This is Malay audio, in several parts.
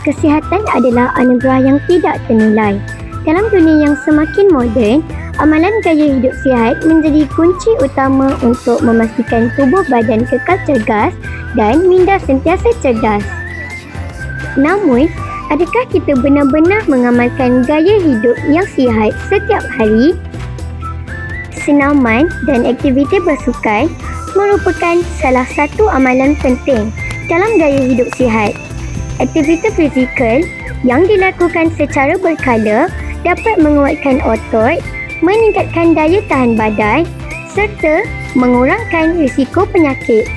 Kesihatan adalah anugerah yang tidak ternilai. Dalam dunia yang semakin moden, amalan gaya hidup sihat menjadi kunci utama untuk memastikan tubuh badan kekal cergas dan minda sentiasa cerdas. Namun, adakah kita benar-benar mengamalkan gaya hidup yang sihat setiap hari? Senaman dan aktiviti bersukan merupakan salah satu amalan penting dalam gaya hidup sihat. Aktiviti fizikal yang dilakukan secara berkala dapat menguatkan otot, meningkatkan daya tahan badan serta mengurangkan risiko penyakit.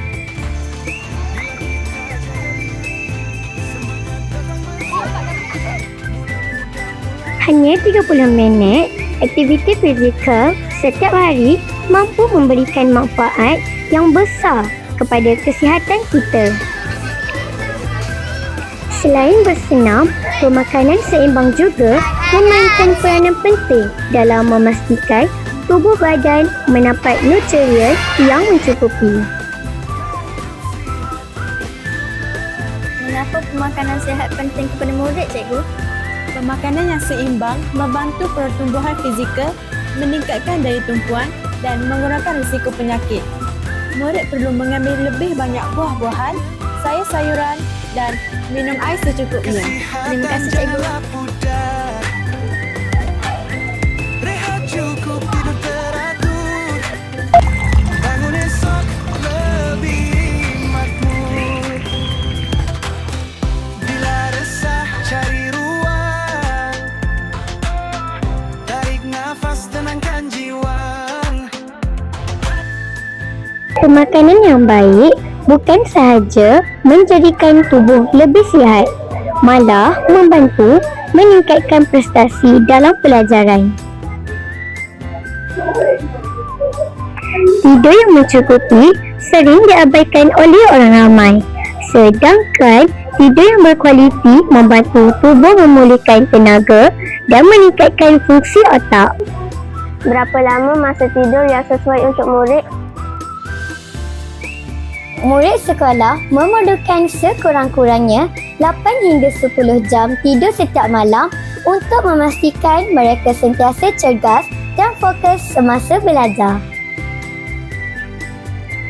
Hanya 30 minit aktiviti fizikal setiap hari mampu memberikan manfaat yang besar kepada kesihatan kita. Selain bersenam, pemakanan seimbang juga memainkan peranan penting dalam memastikan tubuh badan mendapat nutrien yang mencukupi. Mengapa pemakanan sihat penting kepada murid, cikgu? Pemakanan yang seimbang membantu pertumbuhan fizikal, meningkatkan daya tumpuan dan mengurangkan risiko penyakit. Murid perlu mengambil lebih banyak buah-buahan, sayur-sayuran dan minum air secukupnya. Terima kasih, cikgu. Pemakanan yang baik bukan sahaja menjadikan tubuh lebih sihat, malah membantu meningkatkan prestasi dalam pelajaran. Tidur yang mencukupi sering diabaikan oleh orang ramai, sedangkan tidur yang berkualiti membantu tubuh memulihkan tenaga dan meningkatkan fungsi otak. Berapa lama masa tidur yang sesuai untuk murid? Murid sekolah memerlukan sekurang-kurangnya 8 hingga 10 jam tidur setiap malam untuk memastikan mereka sentiasa cergas dan fokus semasa belajar.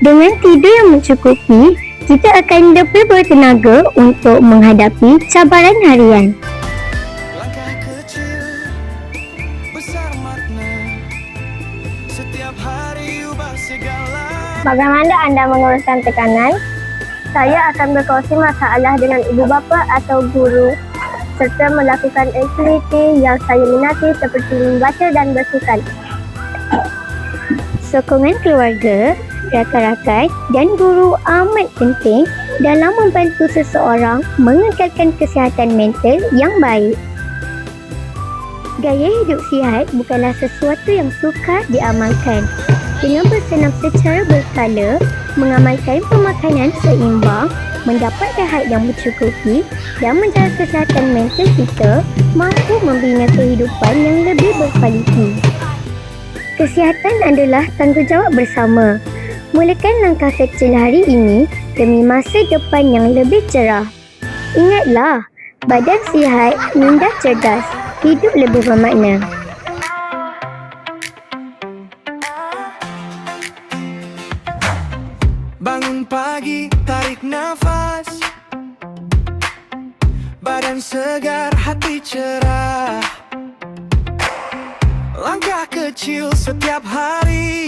Dengan tidur yang mencukupi, kita akan lebih bertenaga untuk menghadapi cabaran harian. Langkah kecil, besar makna. Setiap hari ubah segala. Bagaimana anda menguruskan tekanan? Saya akan berkongsi masalah dengan ibu bapa atau guru serta melakukan aktiviti yang saya minati seperti membaca dan bersukan. Sokongan keluarga, rakan-rakan dan guru amat penting dalam membantu seseorang mengekalkan kesihatan mental yang baik. Gaya hidup sihat bukanlah sesuatu yang sukar diamalkan. Dengan bersenam secara berkala, mengamalkan pemakanan seimbang, mendapat rehat yang mencukupi dan menjaga kesihatan mental kita mampu membina kehidupan yang lebih berkualiti. Kesihatan adalah tanggungjawab bersama. Mulakan langkah kecil hari ini demi masa depan yang lebih cerah. Ingatlah, badan sihat, minda cerdas, hidup lebih bermakna. Bangun pagi, tarik nafas. Badan segar, hati cerah. Langkah kecil setiap hari